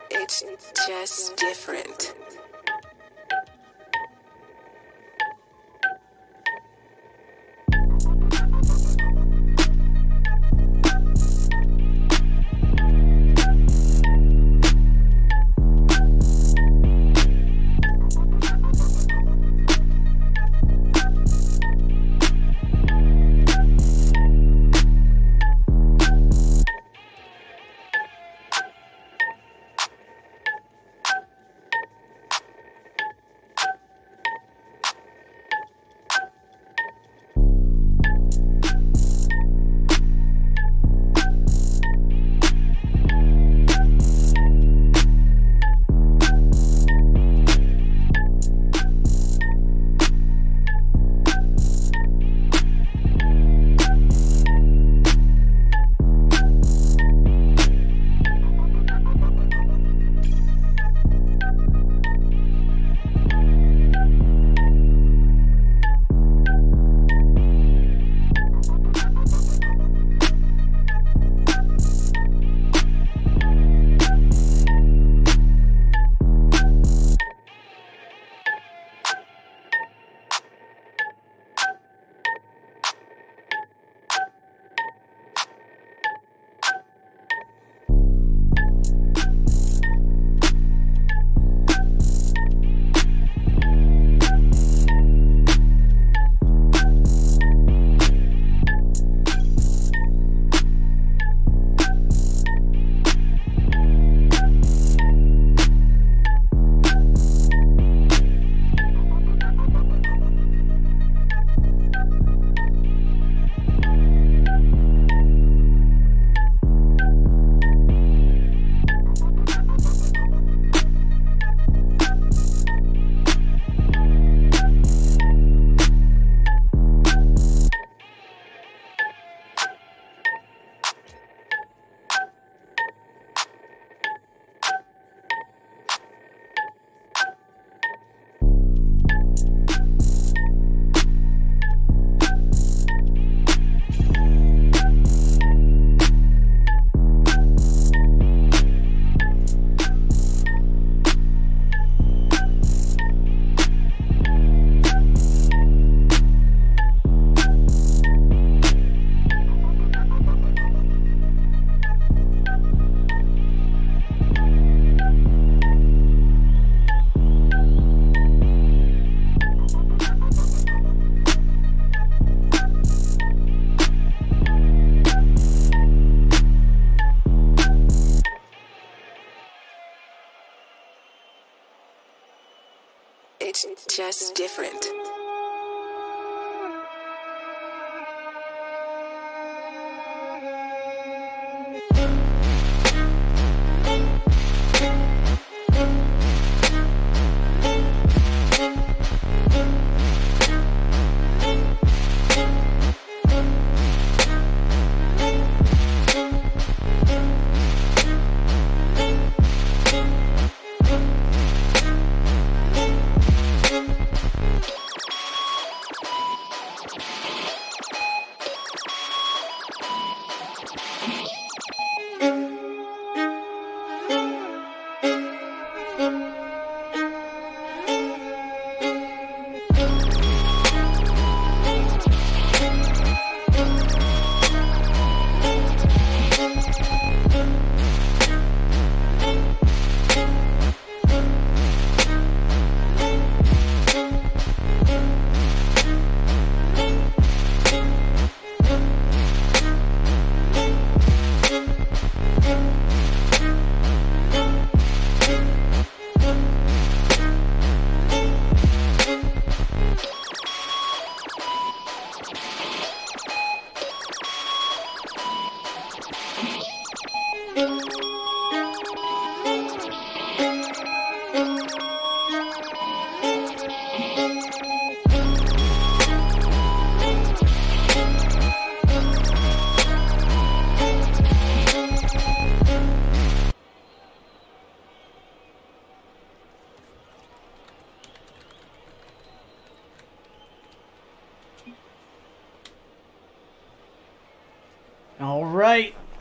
It's just different. It's just different.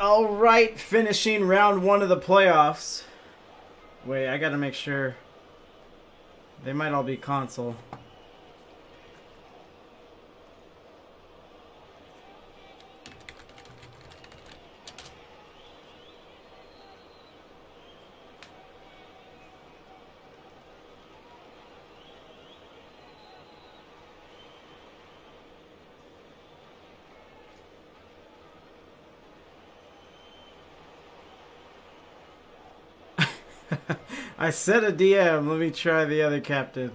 All right, finishing round 1 of the playoffs. Wait, I gotta make sure. They might all be console. I said a DM. Let me try the other captain.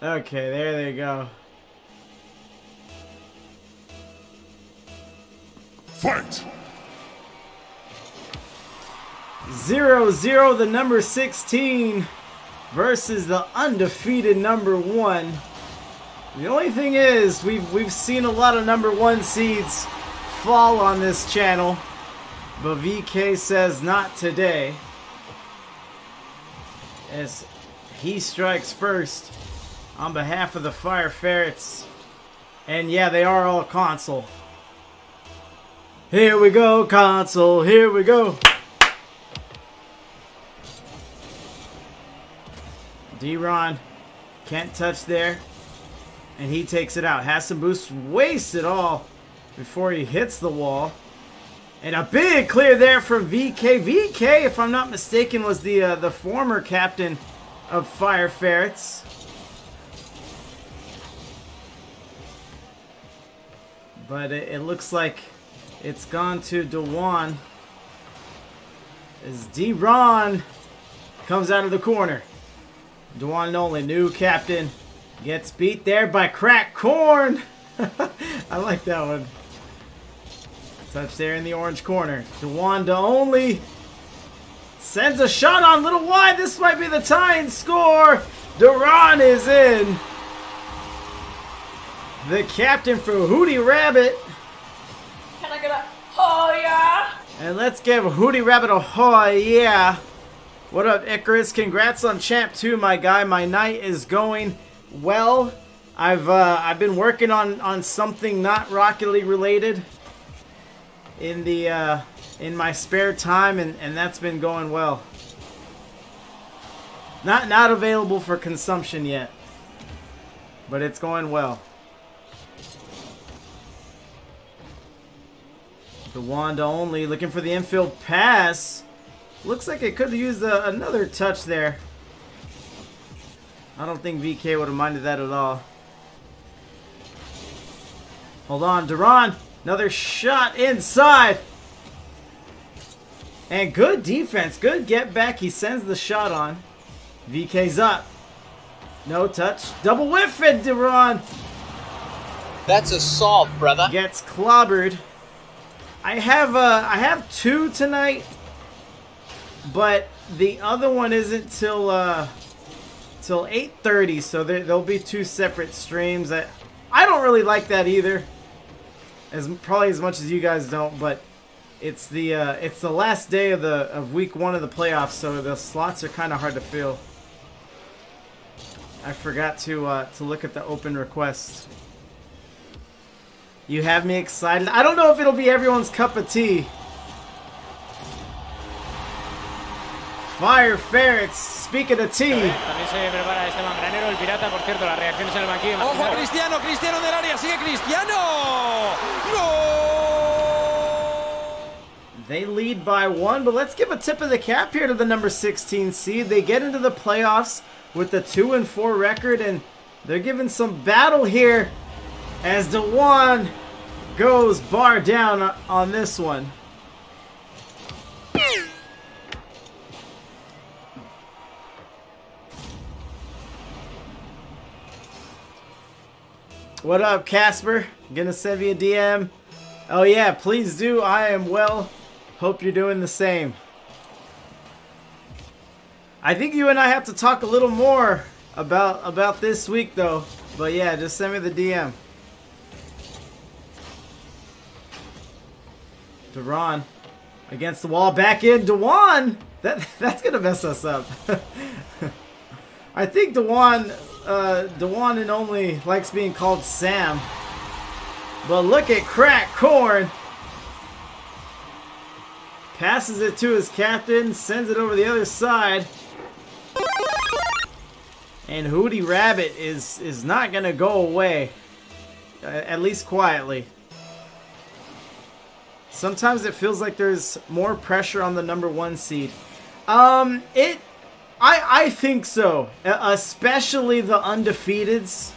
Okay, there they go. Fight! 0-0, the number 16 versus the undefeated number 1. The only thing is, we've seen a lot of number 1 seeds fall on this channel, but VK says not today, as he strikes first on behalf of the Ferrets. And yeah, they are all console. Here we go, console, here we go. D-Ron can't touch there, and he takes it out. Has some boost, wastes it all before he hits the wall. And a big clear there from VK. VK, if I'm not mistaken, was the former captain of Ferrets. But it looks like it's gone to Dewan as D-Ron comes out of the corner. Dewan Nolan, new captain, gets beat there by Crack Corn. I like that one. Touch there in the orange corner. Dewan only sends a shot on little wide. This might be the tying score. Duran is in. The captain for Hooty Rabbit. Can I get a oh yeah? And let's give Hooty Rabbit a oh yeah. What up, Icarus? Congrats on Champ 2, my guy. My night is going well. I've been working on something not Rocket League related in my spare time, and that's been going well. Not available for consumption yet, but it's going well. The Wanda only looking for the infield pass. Looks like it could use another touch there. I don't think VK would have minded that at all. Hold on, Duran. Another shot inside. And good defense. Good get back. He sends the shot on. VK's up. No touch. Double whiff it, Duran. That's assault, brother. Gets clobbered. I have 2 tonight, but the other one isn't till 8:30, so there'll be 2 separate streams. I don't really like that either, probably as much as you guys don't, but it's the last day of week 1 of the playoffs, so the slots are kind of hard to fill. I forgot to look at the open requests. You have me excited. I don't know if it'll be everyone's cup of tea. Ferrets, speaking of tea. También se prepara este mangranero, el pirata, por cierto, las reacciones en el banquillo. ¡Ojo, Cristiano! ¡Cristiano del área! ¡Sigue Cristiano! ¡Gol! They lead by 1, but let's give a tip of the cap here to the number 16 seed. They get into the playoffs with a 2-4 record, and they're giving some battle here as Dewan goes bar down on this one. What up, Casper? Gonna send me a DM. Oh yeah, please do. I am well. Hope you're doing the same. I think you and I have to talk a little more about this week though. But yeah, just send me the DM. Duran against the wall, back in. Dewan! That's gonna mess us up. I think Dewan and only likes being called Sam. But look at Crack Corn. Passes it to his captain, sends it over the other side. And Hooty Rabbit is not going to go away. At least quietly. Sometimes it feels like there's more pressure on the #1 seed. I think so. Especially the undefeateds.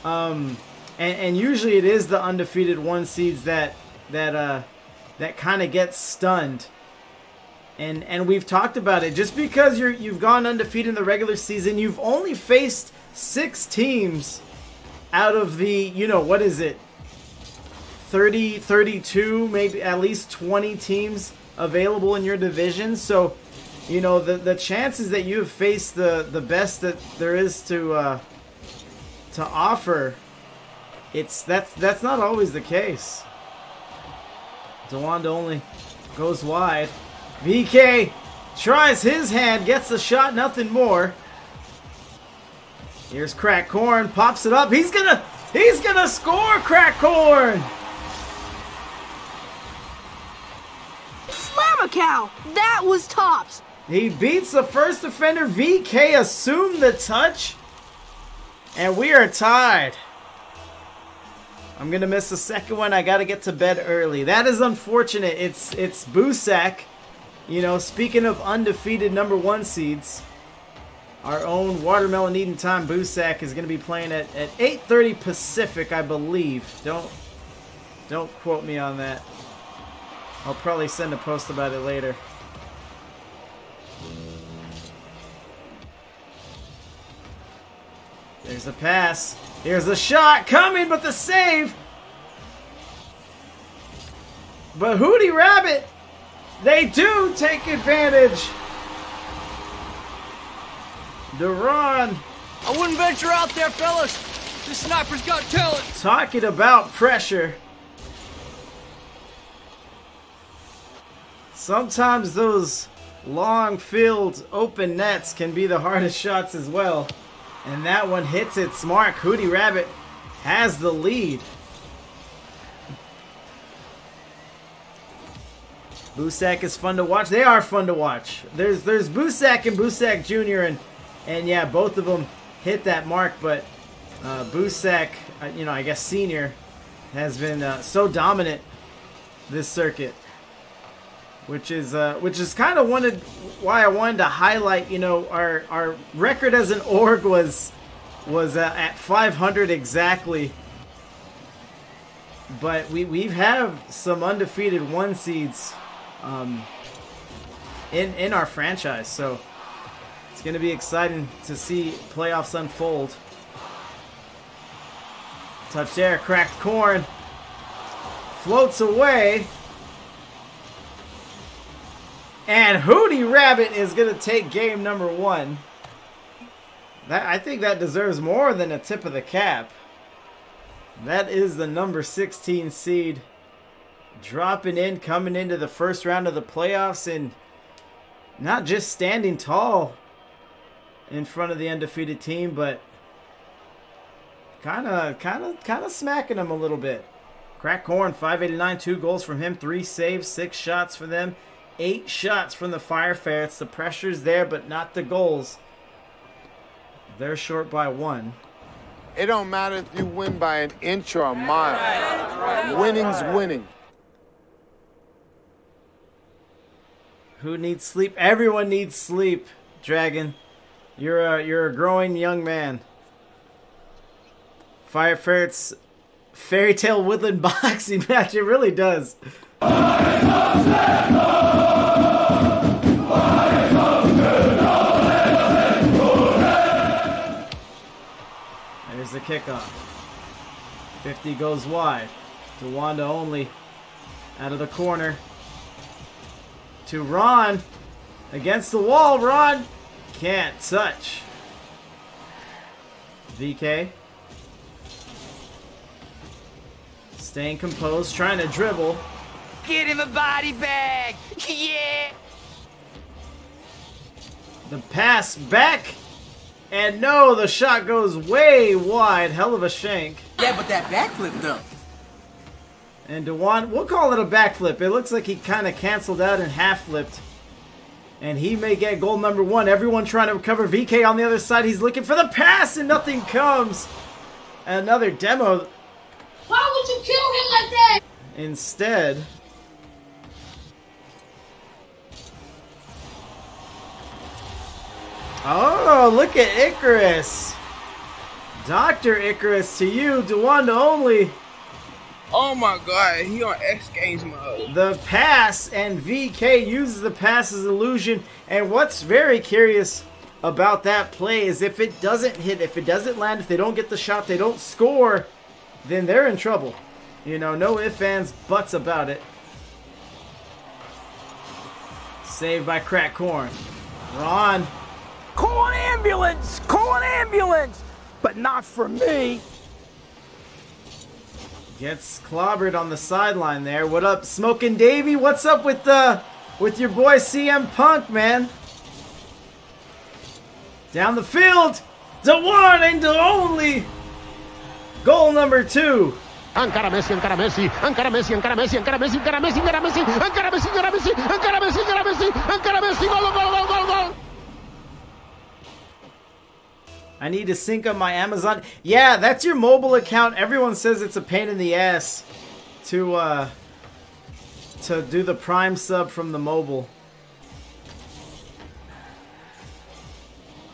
And usually it is the undefeated 1 seeds that kind of get stunned. And we've talked about it. Just because you've gone undefeated in the regular season, you've only faced 6 teams out of the, you know, what is it? 30, 32, maybe at least 20 teams available in your division. So, you know, the chances that you have faced the best that there is to offer, that's not always the case. DeWanda only goes wide. VK tries his hand, gets the shot, nothing more. Here's Crack Corn, pops it up. He's gonna score, Crack Corn. Slam a cow! That was tops! He beats the first defender. VK assumed the touch. And we are tied. I'm going to miss the second one. I got to get to bed early. That is unfortunate. It's Busak. You know, speaking of undefeated #1 seeds, our own Watermelon Eating Time Busak is going to be playing at 8:30 Pacific, I believe. Don't quote me on that. I'll probably send a post about it later. There's the pass. Here's the shot coming, but the save. But Hooty Rabbit, they do take advantage. Duran. I wouldn't venture out there, fellas. This sniper's got talent. Talking about pressure. Sometimes those long field open nets can be the hardest shots as well. And that one hits its mark. Hooty Rabbit has the lead. Busak is fun to watch. They are fun to watch. There's Busak and Busak Jr. and yeah, both of them hit that mark. But Busak, you know, I guess Senior, has been so dominant this circuit. Which is kind of why I wanted to highlight, you know, our record as an org was at 500 exactly, but we have some undefeated 1 seeds in our franchise, so it's going to be exciting to see playoffs unfold. Touch there, Cracked Corn floats away. And Hooty Rabbit is going to take game #1. I think that deserves more than a tip of the cap. That is the #16 seed. Dropping in, coming into the first round of the playoffs, and not just standing tall in front of the undefeated team, but kind of smacking them a little bit. Crack Corn, 589, 2 goals from him, 3 saves, 6 shots for them. 8 shots from the Ferrets. The pressure's there, but not the goals. They're short by 1. It don't matter if you win by an inch or a mile. Winning's winning. Who needs sleep? Everyone needs sleep, Dragon. You're a growing young man. Ferrets Fairy Tale Woodland boxing match. It really does. There's the kickoff. 50 goes wide. DeWanda only out of the corner. To Ron. Against the wall. Ron can't touch. VK. Staying composed. Trying to dribble. Get him a body bag. Yeah. The pass back. And no, the shot goes way wide. Hell of a shank. Yeah, but that backflip though. And Dewan, we'll call it a backflip. It looks like he kind of canceled out and half flipped. And he may get goal number 1. Everyone trying to recover. VK on the other side. He's looking for the pass and nothing comes. Another demo. Why would you kill him like that? Instead. Oh, look at Icarus. Dr. Icarus to you. Dewan only. Oh my god, he on X Games mode. The pass, and VK uses the pass as illusion. And what's very curious about that play is if it doesn't hit, if it doesn't land, if they don't get the shot, they don't score, then they're in trouble. You know, no ifs, ands, buts about it. Saved by Crack Corn. Ron. Call an ambulance! Call an ambulance! But not for me. Gets clobbered on the sideline there. What up, Smokin' Davey? What's up with your boy CM Punk, man? Down the field, the one and the only. Goal number 2. Encara Messi, encara Messi, encara Messi, encara Messi, encara Messi, encara Messi, encara Messi, encara Messi, encara Messi, encara Messi, encara Messi, encara Messi, gol, gol, gol, gol, gol. I need to sync up my Amazon. Yeah, that's your mobile account. Everyone says it's a pain in the ass to do the Prime sub from the mobile.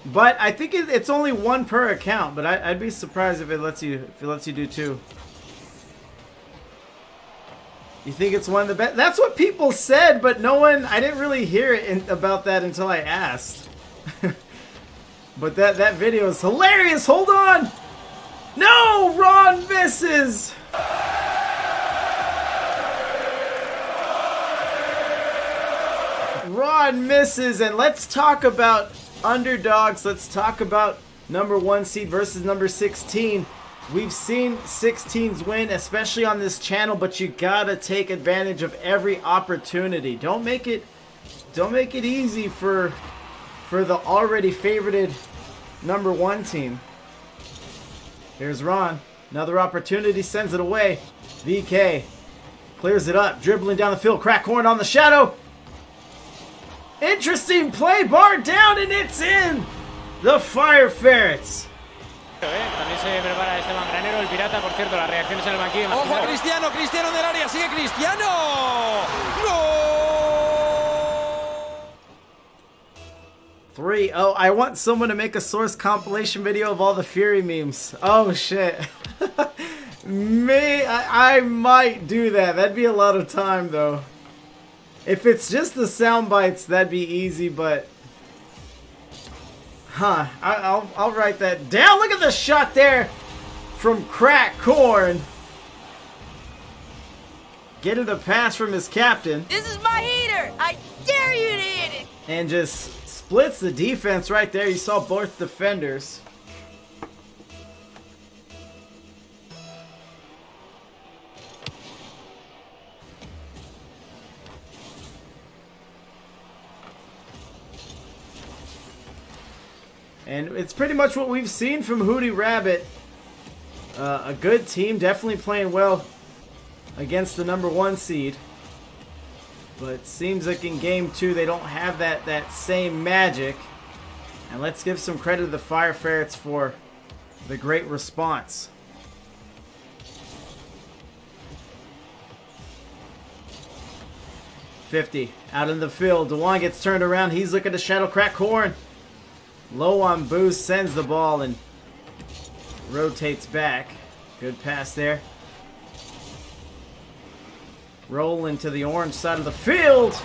But I think it's only 1 per account. But I'd be surprised if it lets you do 2. You think it's one of the best? That's what people said, but no one. I didn't really hear it about that until I asked. But that video is hilarious. Hold on. No, Ron misses. Ron misses, and let's talk about underdogs. Let's talk about number 1 seed versus number 16. We've seen 16s win, especially on this channel, but you gotta take advantage of every opportunity. Don't make it easy for the already favorited number 1 team. Here's Ron. Another opportunity, sends it away. VK clears it up, dribbling down the field. Crack Corn on the shadow. Interesting play, bar down, and it's in. The Ferrets. También se prepara Esteban Granero, el pirata, por cierto, las reacciones en el banquillo. Ojo, Cristiano, Cristiano en el área, sigue Cristiano. ¡Gol! 3-0. I want someone to make a source compilation video of all the Fury memes. Oh shit. I might do that. That'd be a lot of time though. If it's just the sound bites, that'd be easy, but I'll write that down. Look at the shot there from Crack Corn. Getting a pass from his captain. This is my heater. I dare you to hit it. And just splits the defense right there. You saw both defenders. And it's pretty much what we've seen from Hooty Rabbit. A good team, definitely playing well against the number 1 seed. But it seems like in game 2 they don't have that same magic. And let's give some credit to the Ferrets for the great response. $50 out in the field. Dewan gets turned around. He's looking to shadow Crack Corn. Low on boost, sends the ball and rotates back. Good pass there. Roll into the orange side of the field.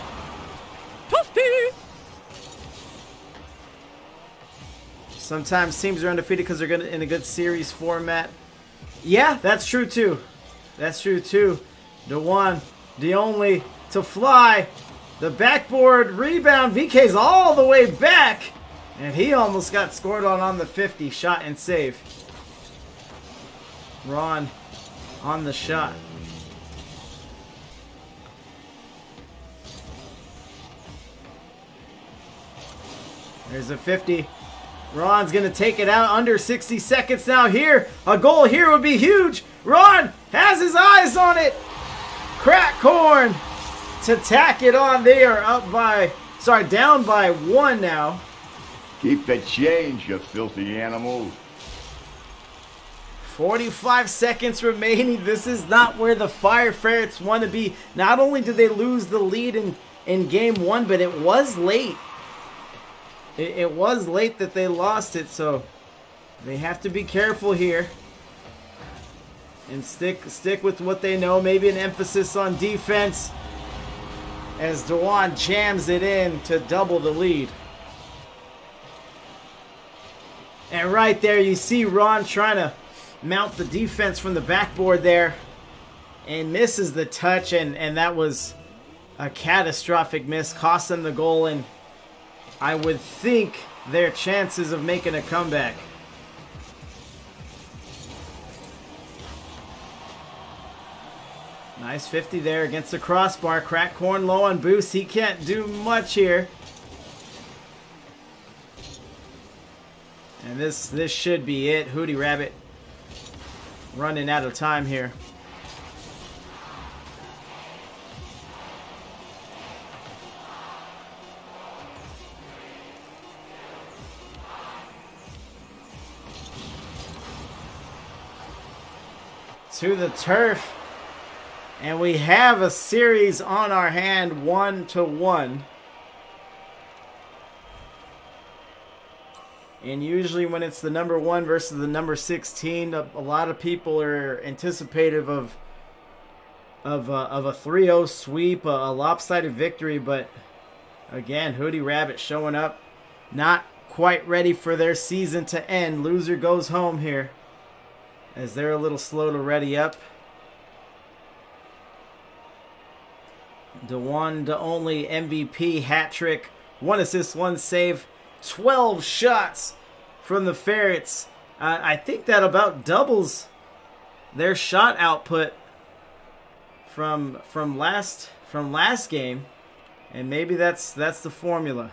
Sometimes teams are undefeated because they're in a good series format. Yeah, that's true too. That's true too. The one, the only to fly. The backboard rebound. VK's all the way back. And he almost got scored on the 50. Shot and save. Ron on the shot. There's a 50. Ron's going to take it out under 60 seconds now here. A goal here would be huge. Ron has his eyes on it. Crack Corn to tack it on. They are up by, sorry, down by 1 now. Keep the change, you filthy animals. 45 seconds remaining. This is not where the Fire Ferrets want to be. Not only did they lose the lead in game 1, but it was late. It was late that they lost it, so they have to be careful here. And stick with what they know. Maybe an emphasis on defense as Dewan jams it in to double the lead. And right there you see Ron trying to mount the defense from the backboard there. And misses the touch, and that was a catastrophic miss. Cost them the goal, and I would think their chances of making a comeback. Nice 50 there against the crossbar. Crack Corn low on boost. He can't do much here. And this should be it. Hooty Rabbit running out of time here. To the turf. And we have a series on our hand, 1-1. And usually when it's the number 1 versus the number 16, a lot of people are anticipative of a 3-0 sweep, a lopsided victory. But again, Hooty Rabbit showing up, not quite ready for their season to end. Loser goes home here, as they're a little slow to ready up. The one, the only MVP hat trick, 1 assist, 1 save, 12 shots from the Ferrets. I think that about doubles their shot output from last game, and maybe that's the formula.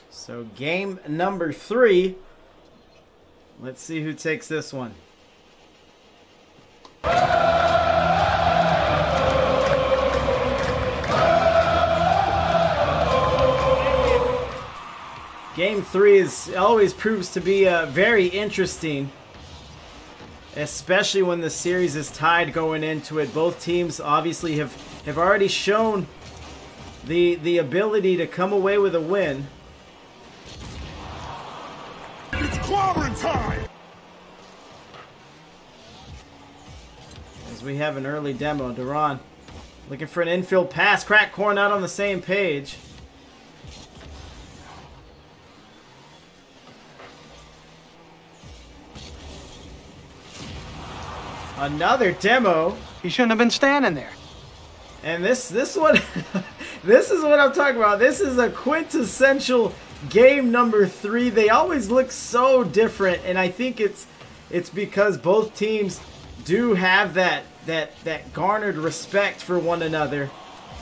So game number 3. Let's see who takes this one. Game 3 always proves to be very interesting, especially when the series is tied going into it. Both teams obviously have already shown the ability to come away with a win. It's clobbering time! As we have an early demo, Duran looking for an infield pass. Crack Corn not on the same page. Another demo. He shouldn't have been standing there. And this one, this is what I'm talking about. This is a quintessential game number 3. They always look so different, and I think it's because both teams do have that garnered respect for one another,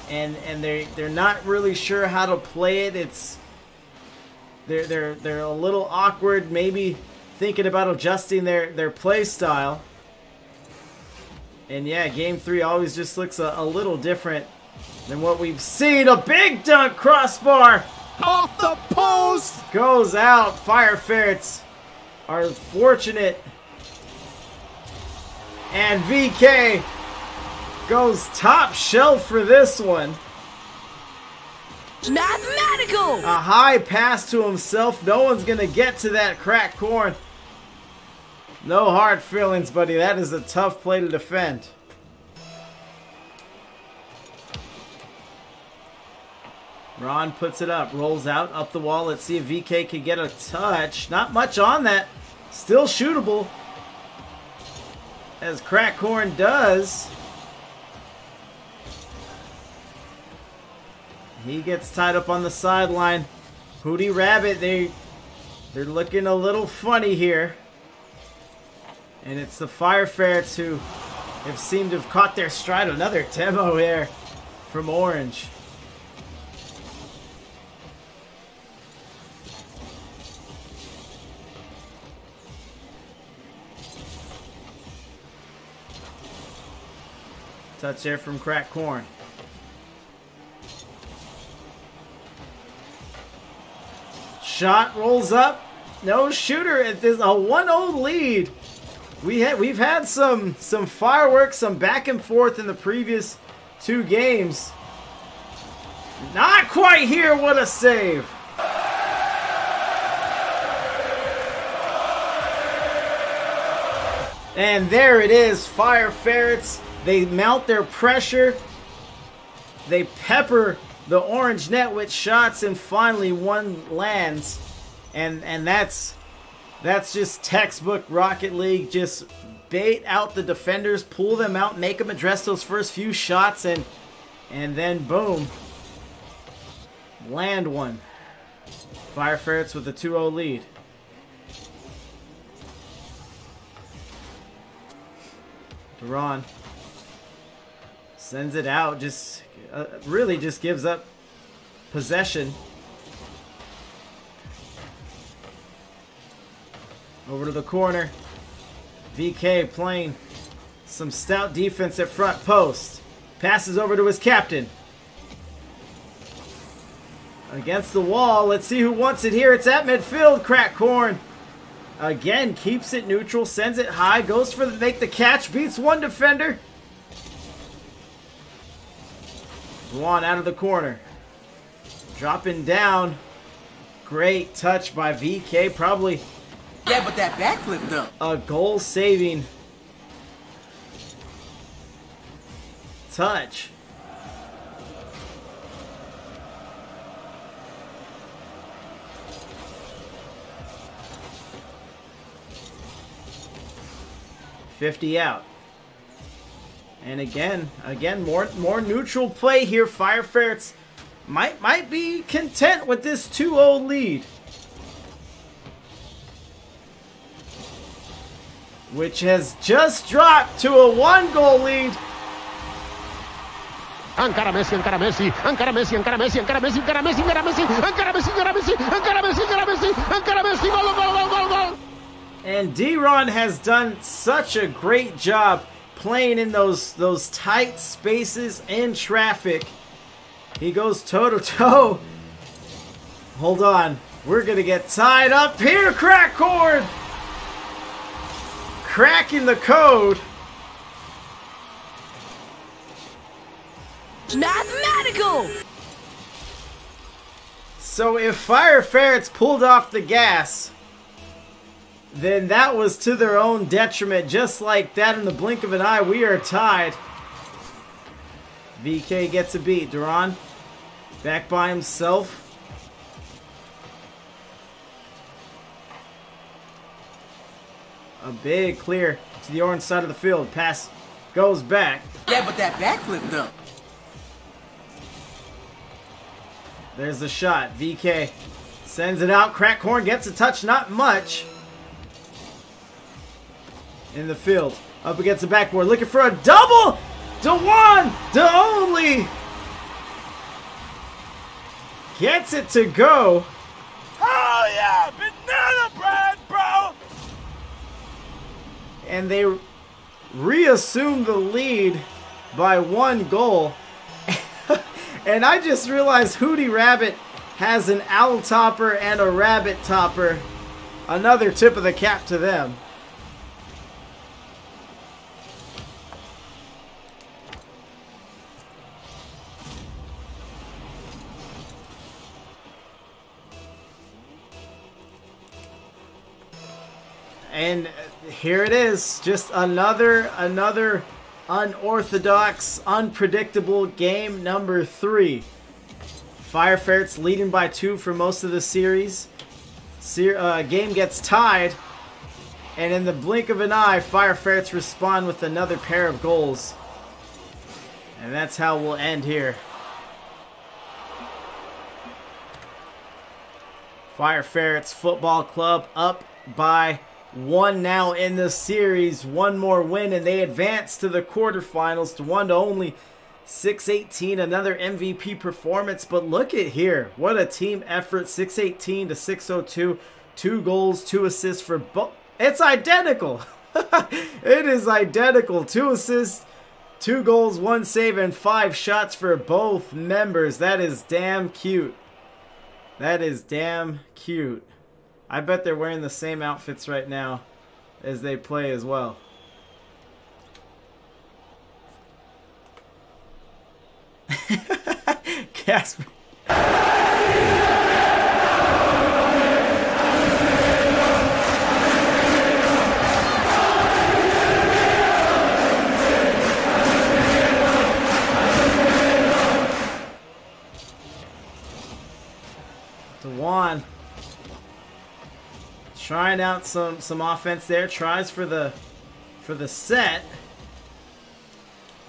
and they're not really sure how to play it. They're a little awkward, maybe thinking about adjusting their play style. And yeah, game 3 always just looks a little different than what we've seen. A big dunk, crossbar Off the post! goes out. Fire Ferrets are fortunate. And VK goes top shelf for this one. Mathematical! A high pass to himself. No one's going to get to that Crack Corn. No hard feelings, buddy. That is a tough play to defend. Ron puts it up, rolls out, up the wall. Let's see if VK can get a touch. Not much on that. Still shootable. As Crack Corn does. He gets tied up on the sideline. Hooty Rabbit, they're looking a little funny here. And it's the Fire Ferrets who have seemed to have caught their stride. Another demo here from Orange. Touch there from Crack Corn. Shot rolls up. No shooter. It is a 1-0 lead. We've had some fireworks, some back and forth in the previous 2 games. Not quite here. What a save. And there it is. Fire Ferrets. They mount their pressure. They pepper the orange net with shots, and finally one lands. And that's just textbook Rocket League. Just bait out the defenders, pull them out, make them address those first few shots, and then boom, land one. Fire Ferrets with a 2-0 lead. Duran sends it out, just really just gives up possession. Over to the corner. VK playing some stout defense at front post. Passes over to his captain. Against the wall. Let's see who wants it here. It's at midfield. Crack Corn again keeps it neutral, sends it high, goes for the make the catch, beats one defender. Juan out of the corner. Dropping down. Great touch by VK. Probably. Yeah, but that backflip though. A goal-saving touch. $50 out. And again, more neutral play here. Fire Ferrets might be content with this 2-0 lead, which has just dropped to a 1-goal lead. Encara Messi, encara Messi, encara Messi, encara Messi, encara Messi, encara Messi, encara Messi, encara Messi, encara Messi, encara Messi, encara Messi, encara Messi, gol, gol, gol, gol. And D-Ron has done such a great job playing in those tight spaces in traffic. He goes toe-to-toe. Hold on. We're going to get tied up here. Crack Corn cracking the code. Mathematical! So if Fire Ferrets pulled off the gas, then that was to their own detriment. Just like that, in the blink of an eye, we are tied. VK gets a beat. Duran back by himself. A big clear to the orange side of the field. Pass goes back. Yeah, but that backflip though. There's the shot. VK sends it out. Crack Corn gets a touch, not much. In the field. Up against the backboard. Looking for a double! To one! To only! Gets it to go. Oh yeah! Banana bread, bro! And they reassume the lead by 1 goal. And I just realized Hooty Rabbit has an owl topper and a rabbit topper. Another tip of the cap to them. And here it is, just another unorthodox, unpredictable game number 3. Fire Ferrets leading by 2 for most of the series. Game gets tied, and in the blink of an eye, Fire Ferrets respond with another pair of goals. And that's how we'll end here. Ferrets Football Club up by 1 now in the series. One more win and they advance to the quarterfinals to 1-only 618. Another MVP performance, but look at here. What a team effort. 618 to 602. 2 goals, 2 assists for both. It's identical. It is identical. 2 assists, 2 goals, 1 save, and 5 shots for both members. That is damn cute. That is damn cute. I bet they're wearing the same outfits right now as they play as well. Casper. Dewan trying out some offense there, tries for the set,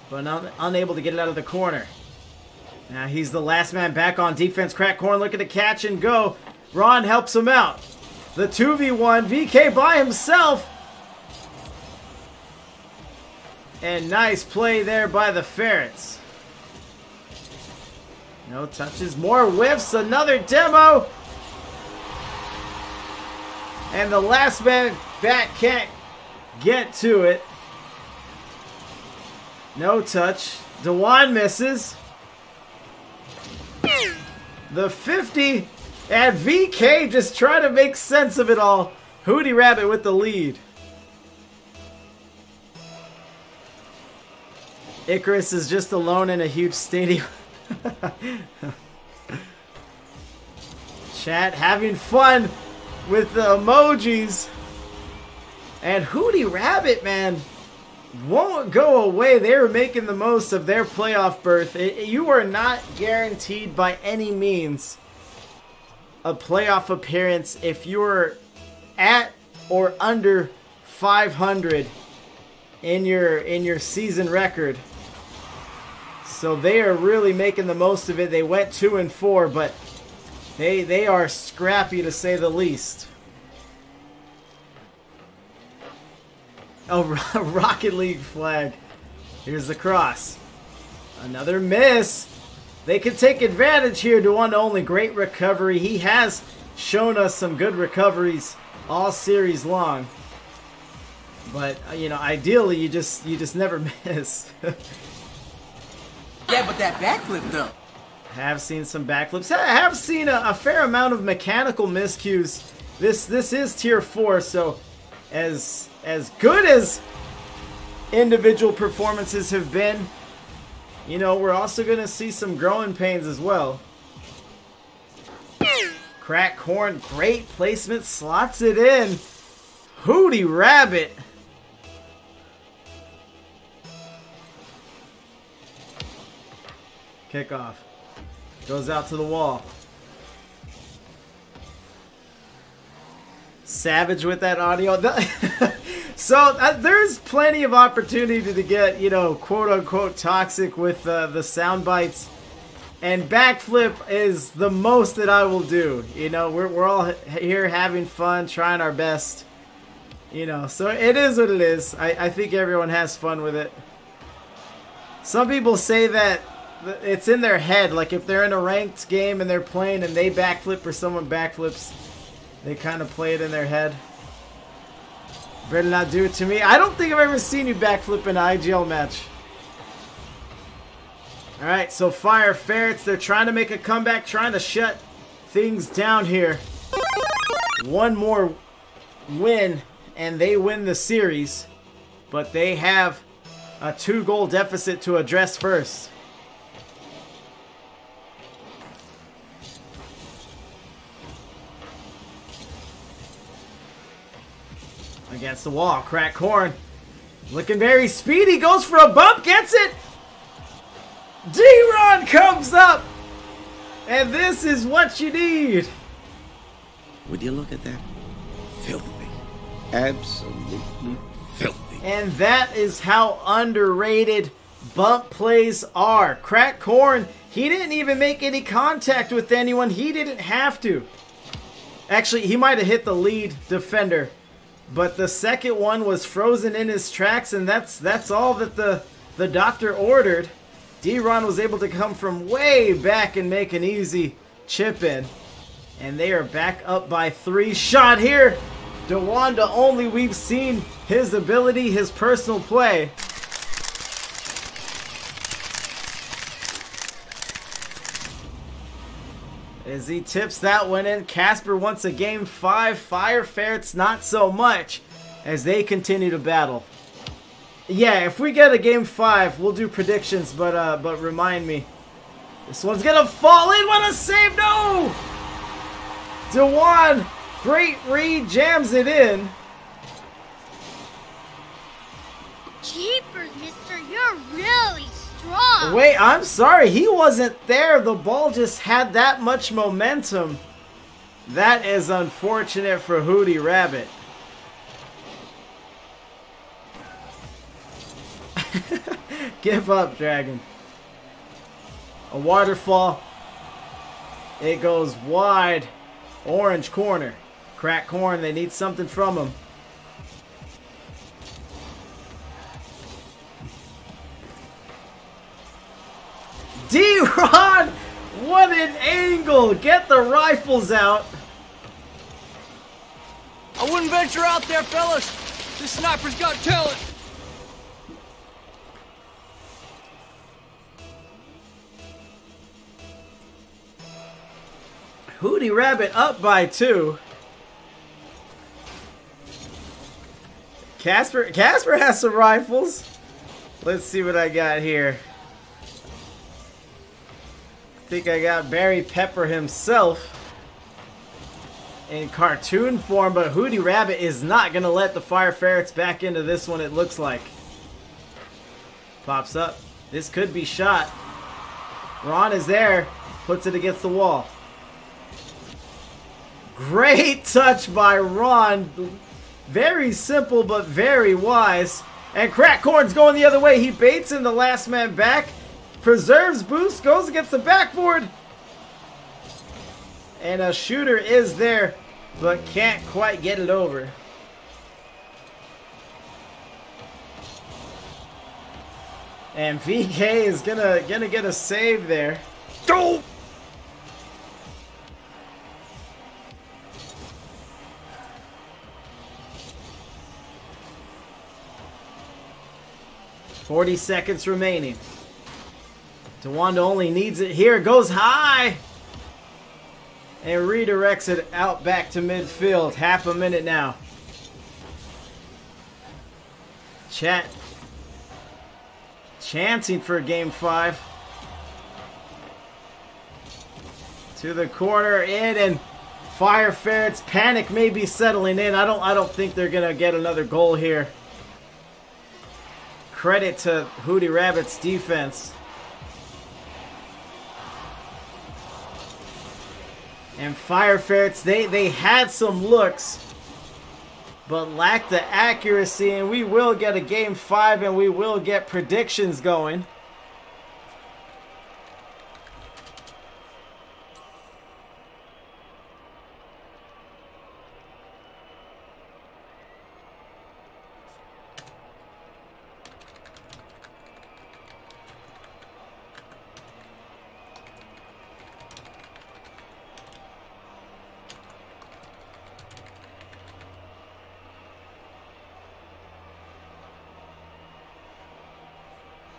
but unable to get it out of the corner. Now he's the last man back on defense. Crack Corn looking to catch and go. Ron helps him out. The 2v1, VK by himself. And nice play there by the Ferrets. No touches, more whiffs, another demo. And the last man back can't get to it. No touch. Dewan misses. The 50 and VK just trying to make sense of it all. Hooty Rabbit with the lead. Icarus is just alone in a huge stadium. Chat having fun with the emojis. And Hooty Rabbit, man, won't go away. They were making the most of their playoff berth. You are not guaranteed by any means a playoff appearance if you're at or under 500 in your season record. So they are really making the most of it. They went 2-4, but they are scrappy to say the least. Oh, Rocket League flag. Here's the cross. Another miss. They can take advantage here to 1-only. Great recovery. He has shown us some good recoveries all series long. But, you know, ideally you just never miss. Yeah, but that backflip though. Have seen some backflips. I have seen a fair amount of mechanical miscues. This is tier 4, so as good as individual performances have been, you know, we're also going to see some growing pains as well. Crack Corn, great placement, slots it in. Hooty Rabbit. Kickoff. Goes out to the wall. Savage with that audio. So there's plenty of opportunity to get, you know, quote-unquote toxic with the sound bites. And backflip is the most that I will do. You know, we're all here having fun, trying our best. You know, so it is what it is. I think everyone has fun with it. Some people say that it's in their head. Like if they're in a ranked game and they're playing and they backflip or someone backflips, they kind of play it in their head. Better not do it to me. I don't think I've ever seen you backflip in an IGL match. Alright, so Ferrets, they're trying to make a comeback, trying to shut things down here. One more win, and they win the series. But they have a 2-goal deficit to address first. Against the wall, Crack Corn. Looking very speedy, goes for a bump, gets it! D-Ron comes up! And this is what you need. Would you look at that? Filthy. Absolutely filthy. And that is how underrated bump plays are. Crack Corn, he didn't even make any contact with anyone. He didn't have to. Actually, he might have hit the lead defender. But the second one was frozen in his tracks, and that's all that the doctor ordered. D-Ron was able to come from way back and make an easy chip in. And they are back up by 3. Shot here. DeWanda only. We've seen his ability, his personal play. As he tips that one in, Casper wants a game 5. Fire Ferrets not so much as they continue to battle. Yeah, if we get a game 5, we'll do predictions, but remind me. This one's gonna fall in. What a save! No! DeWan, great read, jams it in. Jeepers, mister, you're really strong. Wait, I'm sorry, he wasn't there. The ball just had that much momentum. That is unfortunate for Hooty Rabbit. Give up, Dragon. A waterfall. It goes wide. Orange corner. Crack corn. They need something from him. D-Ron! What an angle! Get the rifles out. I wouldn't venture out there, fellas. This sniper's got talent. Hooty Rabbit up by 2. Casper has some rifles. Let's see what I got here. I think I got Barry Pepper himself in cartoon form, but Hooty Rabbit is not going to let the Fire Ferrets back into this one, it looks like. Pops up. This could be shot. Ron is there. Puts it against the wall. Great touch by Ron. Very simple, but very wise. And Crack Corn's going the other way. He baits in the last man back. Preserves boost. Goes against the backboard. And a shooter is there, but can't quite get it over. And VK is gonna get a save there. Go! $40 seconds remaining. DeWanda only needs it here. Goes high. And redirects it out back to midfield. Half a minute now. Chat chanting for game 5. To the corner, in, and Fire Ferrets panic may be settling in. I don't think they're gonna get another goal here. Credit to Hooty Rabbit's defense. And Fire Ferrets, they had some looks, but lacked the accuracy, and we will get a game 5, and we will get predictions going.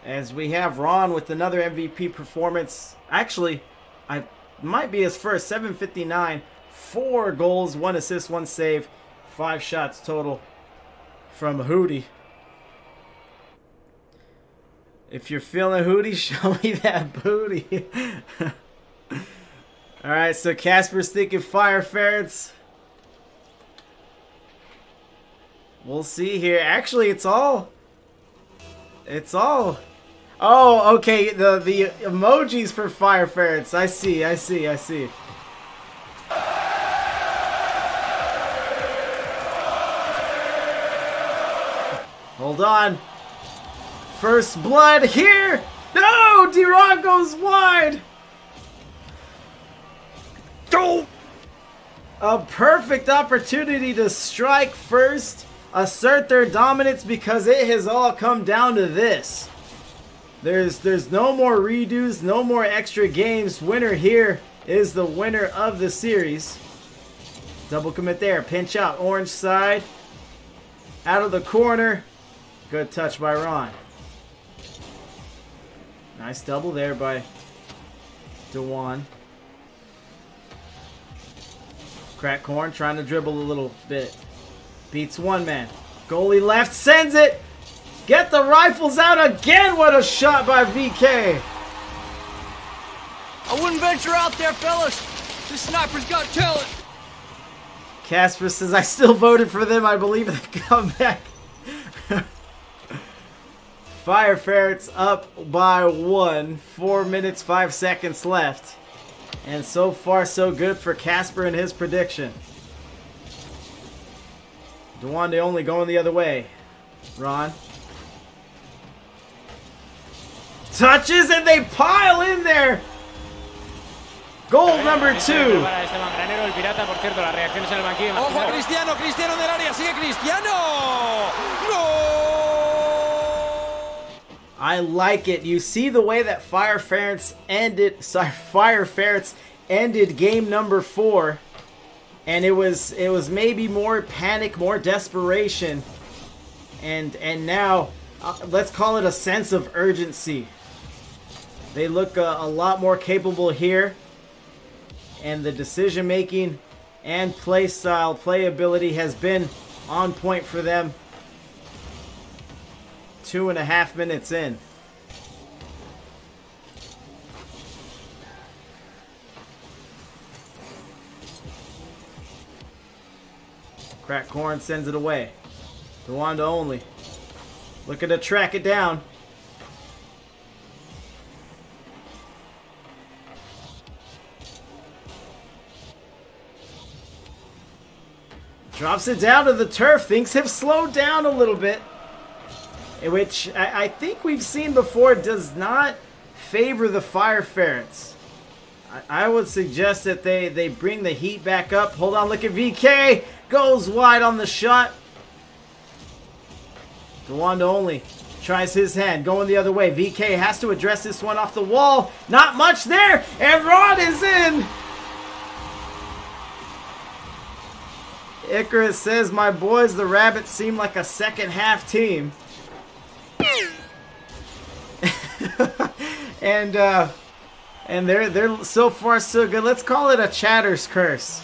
As we have Ron with another MVP performance. Actually, I might be his first. 759, 4 goals, 1 assist, 1 save, 5 shots total from Hooty. If you're feeling Hooty, show me that booty. Alright, so Casper's thinking Fire Ferrets. We'll see here. Actually, it's all... Oh, okay, the emojis for Fire Ferrets. I see. Hold on. First blood here. No, D-Ron goes wide. Go! A perfect opportunity to strike first, assert their dominance, because it has all come down to this. There's no more redos, no more extra games. Winner here is the winner of the series. Double commit there. Pinch out. Orange side. Out of the corner. Good touch by Ron. Nice double there by Dewan. Crack corn trying to dribble a little bit. Beats one man. Goalie left. Sends it. Get the rifles out again. What a shot by VK. I wouldn't venture out there, fellas. This sniper's got talent. Casper says, I still voted for them. I believe in the comeback. Fire Ferrets up by 1. 4 minutes, 5 seconds left. And so far, so good for Casper and his prediction. Dewande only going the other way. Ron. Touches and they pile in there. Goal number 2. Ojo, Cristiano, Cristiano en el área, sigue Cristiano. ¡Gol! I like it. You see the way that Fire Ferrets ended game number 4, and it was maybe more panic, more desperation, and now let's call it a sense of urgency. They look a lot more capable here, and the decision making and play style, playability has been on point for them. 2.5 minutes in. Crack corn sends it away. Dewanda only. Looking to track it down. Drops it down to the turf. Things have slowed down a little bit, which I think we've seen before does not favor the Fire Ferrets. I would suggest that they bring the heat back up. Hold on, look at VK. Goes wide on the shot. Dewanda only tries his hand, going the other way. VK has to address this one off the wall. Not much there, and Rod is in. Icarus says, my boys, the Rabbits seem like a second half team. and they're so far so good. Let's call it a chatter's curse.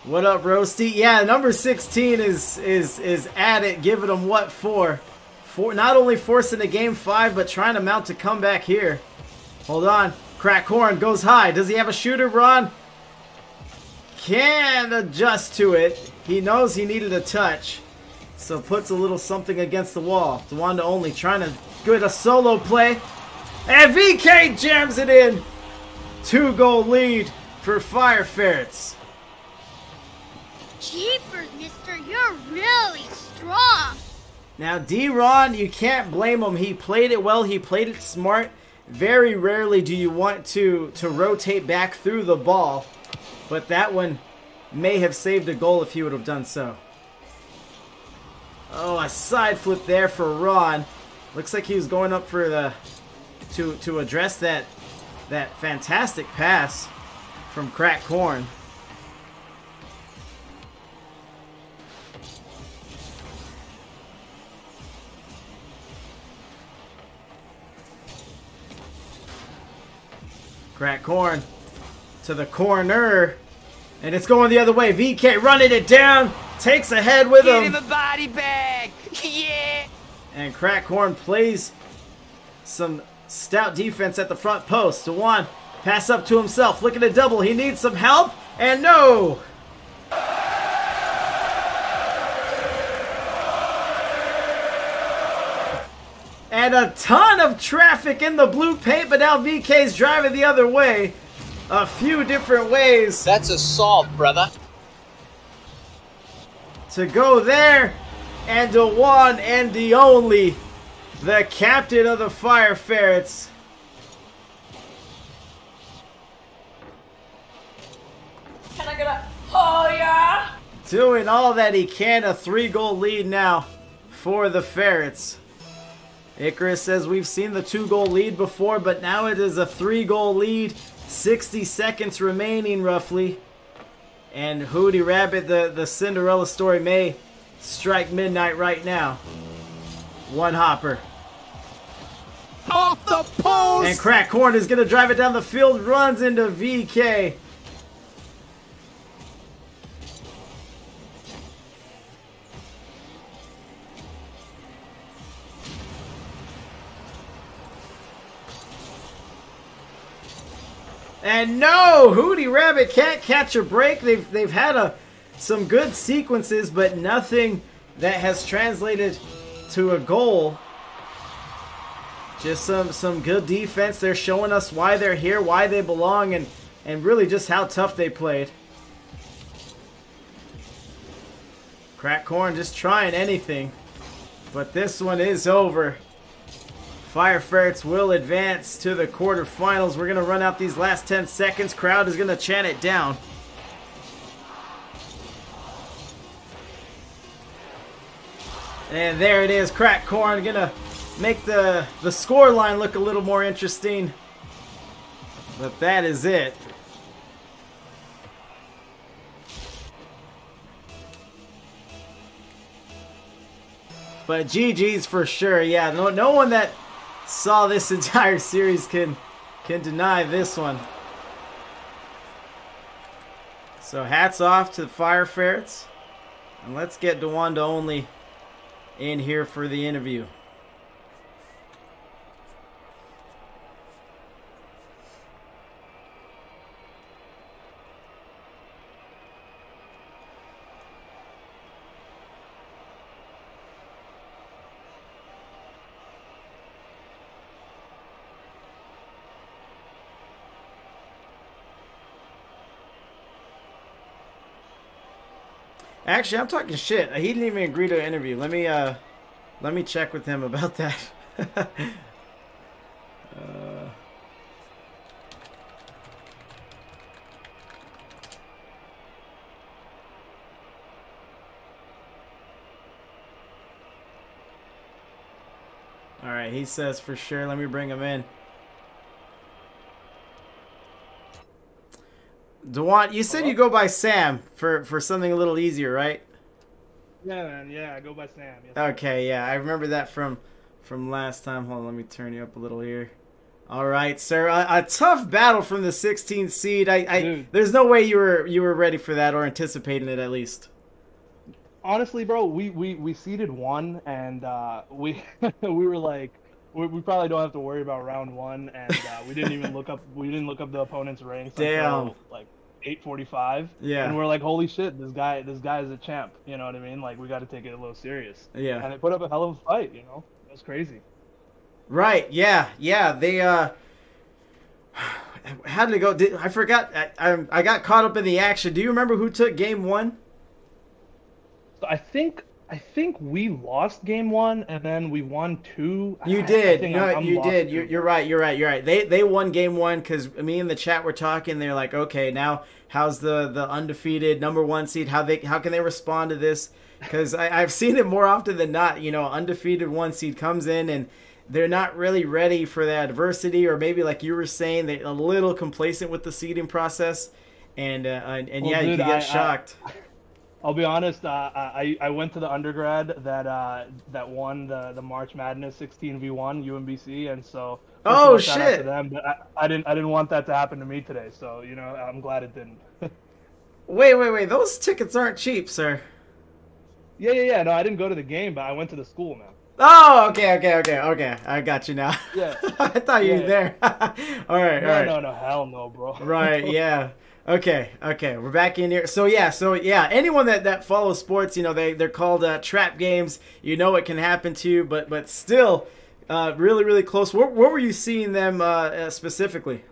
What up, Roasty? Yeah, number 16 is at it, giving them what for not only forcing the game 5, but trying to mount a comeback here. Hold on, Crack Horn goes high. Does he have a shooter, Ron? Can adjust to it. He knows he needed a touch, so puts a little something against the wall. Dewanda only trying to get a solo play, and VK jams it in. 2-goal lead for Fire Ferrets. Jeepers, mister, you're really strong. Now, D-Ron, you can't blame him. He played it well. He played it smart. Very rarely do you want to rotate back through the ball, but that one may have saved a goal if he would have done so. Oh, a side flip there for Ron. Looks like he was going up for the to address that fantastic pass from Crack Corn. Crack Corn to the corner, and it's going the other way. VK running it down, takes a head with him. Give him a body bag. Yeah. And Crack Corn plays some stout defense at the front post. Dewan pass up to himself, looking to double. He needs some help, and no. And a ton of traffic in the blue paint, but now VK's driving the other way. A few different ways. That's assault, brother. To go there, and the one and the only, the captain of the Fire Ferrets. doing all that he can. A 3-goal lead now for the Ferrets. Icarus says we've seen the 2-goal lead before, but now it is a 3-goal lead. 60 seconds remaining roughly. And Hooty Rabbit, the Cinderella story, may strike midnight right now. One hopper. Off the post! And Crack Corn is going to drive it down the field, runs into VK. And no, Hooty Rabbit can't catch a break. They've had some good sequences, but nothing that has translated to a goal. Just some good defense. They're showing us why they're here, why they belong, and really just how tough they played. Crack Corn just trying anything, but this one is over. Fire Ferrets will advance to the quarterfinals. We're going to run out these last 10 seconds. Crowd is going to chant it down. And there it is. Crack Corn going to make the score line look a little more interesting. But that is it. But GG's for sure. Yeah, no one that saw this entire series can deny this one. So hats off to the Fire Ferrets. And let's get DeWanda Only in here for the interview. Actually, I'm talking shit. He didn't even agree to an interview. Let me check with him about that. All right, he says for sure. Let me bring him in. DeWant, you said you go by Sam for something a little easier, right? Yeah, man. Yeah, I go by Sam. Yes, okay, yeah. I remember that from last time. Hold on, let me turn you up a little here. All right, sir. A tough battle from the 16th seed. There's no way you were ready for that or anticipating it at least. Honestly, bro, we seeded 1, and we were like, we probably don't have to worry about round 1, and we didn't even look up the opponent's ranks until like 8:45. Yeah. And we're like, holy shit, this guy is a champ. You know what I mean? Like, we got to take it a little serious. Yeah. And they put up a hell of a fight. You know, it was crazy. Right. Yeah. Yeah. They how did it go? I forgot. I got caught up in the action. Do you remember who took game 1? So I think we lost game 1 and then we won 2. You did. You did. You're right. They won game 1 because me and the chat were talking. They're like, okay, now how's the undefeated #1 seed? How can they respond to this? Because I've seen it more often than not. You know, undefeated 1 seed comes in and they're not really ready for the adversity, or maybe like you were saying, they're a little complacent with the seeding process, and well, yeah, dude, you could get shocked. I'll be honest. I went to the undergrad that won the March Madness 16v1 UMBC, and so oh shit. To them, but I didn't want that to happen to me today. So you know, I'm glad it didn't. Wait! Those tickets aren't cheap, sir. Yeah. No, I didn't go to the game, but I went to the school, man. Oh, okay. I got you now. Yeah. I thought you were there. all right. No, hell no, bro. Right, yeah. Okay, we're back in here. So yeah, anyone that follows sports, you know, they're called trap games. You know it can happen to you, but still, really close. Where were you seeing them specifically?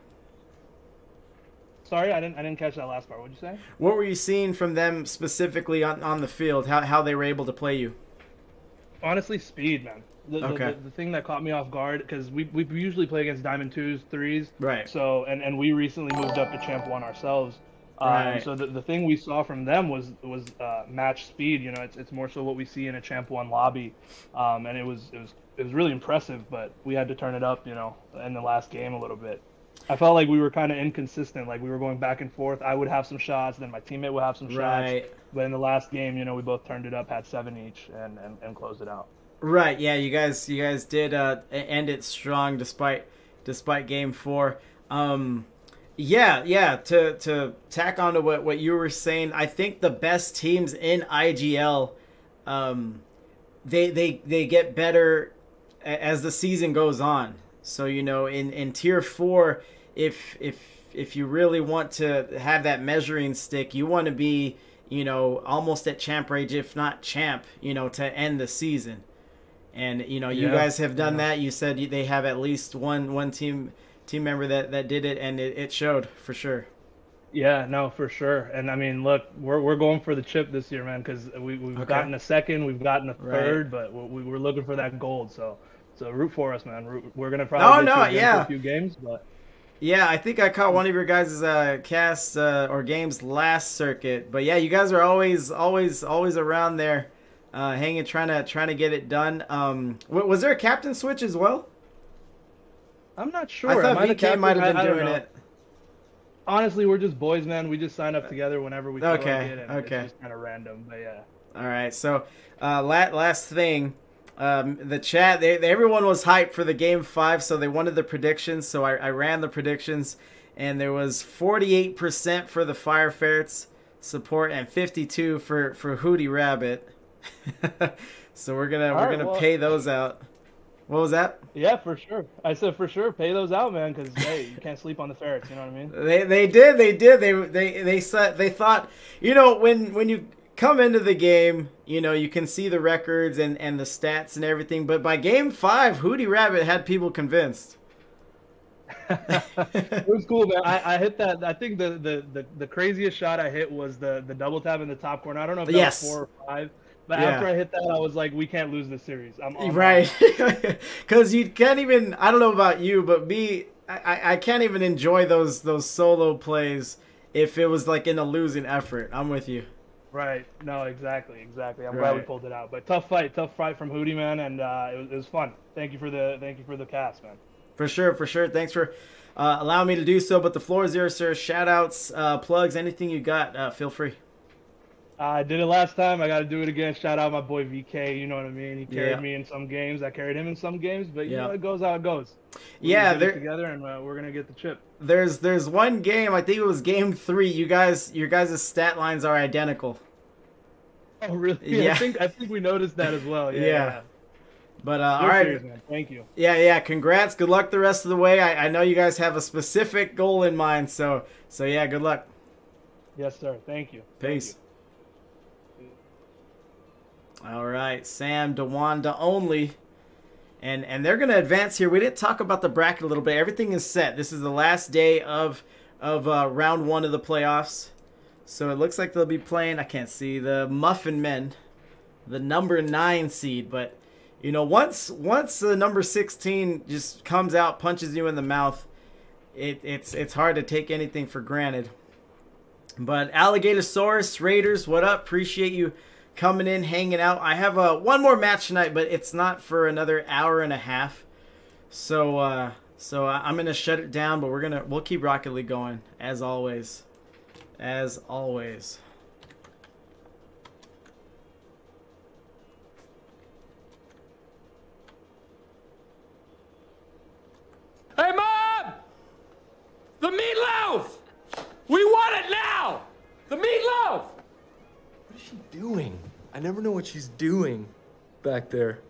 Sorry, I didn't catch that last part. What'd you say? What were you seeing from them specifically on the field? How they were able to play you? Honestly, speed, man. The thing that caught me off guard, because we usually play against Diamond 2s, 3s. Right. So, and we recently moved up to Champ 1 ourselves. Right. So the thing we saw from them was match speed. You know, it's more so what we see in a Champ 1 lobby, and it was really impressive. But we had to turn it up, you know, in the last game a little bit. I felt like we were kind of inconsistent. Like we were going back and forth. I would have some shots, then my teammate would have some shots. But in the last game, you know, we both turned it up, had 7 each, and closed it out. Right. Yeah. You guys did end it strong despite game 4. Yeah. To tack on to what you were saying, I think the best teams in IGL, they get better as the season goes on. So, you know, in tier 4, if you really want to have that measuring stick, you want to be, you know, almost at champ range, if not champ, you know, to end the season. And, you know, you guys have done that. You said they have at least one team member that did it, and it showed for sure. Yeah, no, for sure. And I mean, look, we're going for the chip this year, man, because we've gotten a second, we've gotten a third, but we're looking for that gold. So root for us, man. We're gonna probably for a few games, but yeah, I think I caught one of your guys' casts or games last circuit. But yeah, you guys are always around there, hanging, trying to get it done. Was there a captain switch as well? I'm not sure. I thought VK might have been doing it. Honestly, we're just boys, man. We just sign up together whenever we feel like it, and it's just kind of random. But yeah. All right. So last thing. The chat, everyone was hyped for the game 5, so they wanted the predictions. So I ran the predictions, and there was 48% for the Fire Ferrets support and 52% for Hooty Rabbit. So we're gonna pay those out. What was that? Yeah, for sure. I said for sure, pay those out, man, because hey, you can't sleep on the Ferrets. You know what I mean? They did. They thought, you know, when you come into the game, you know, you can see the records and the stats and everything, but by game 5, Hooty Rabbit had people convinced. It was cool, man. I hit that. I think the craziest shot I hit was the double tap in the top corner. I don't know if that was 4 or 5, but after I hit that, I was like, we can't lose this series. I'm on right, because you can't even. I don't know about you, but me, I can't even enjoy those solo plays if it was like in a losing effort. I'm with you. Right. No, exactly. I'm glad we pulled it out. But tough fight from Hooty, man, and it was fun. Thank you for the cast, man. For sure. Thanks for allowing me to do so. But the floor is yours, sir. Shout outs, plugs, anything you got, feel free. I did it last time. I got to do it again. Shout out my boy VK. You know what I mean? He carried me in some games. I carried him in some games. But you know, it goes how it goes. We're together, and we're gonna get the chip. There's one game. I think it was game 3. Your guys' stat lines are identical. Oh really? Yeah. I think we noticed that as well. Yeah. But all right. Serious, man. Thank you. Yeah. Congrats. Good luck the rest of the way. I know you guys have a specific goal in mind. So yeah. Good luck. Yes, sir. Thank you. Peace. Thank you. All right, Sam, DeWanda only. And they're going to advance here. We didn't talk about the bracket a little bit. Everything is set. This is the last day of round 1 of the playoffs. So it looks like they'll be playing, I can't see, the Muffin Men, the number 9 seed. But, you know, once the number 16 just comes out, punches you in the mouth, it's hard to take anything for granted. But Alligatosaurus, Raiders, what up? Appreciate you coming in, hanging out. I have one more match tonight, but it's not for another hour and a half. So I'm gonna shut it down, but we'll keep Rocket League going as always. As always. Hey, Mom! The meatloaf! We want it now! The meatloaf! What is she doing? I never know what she's doing back there.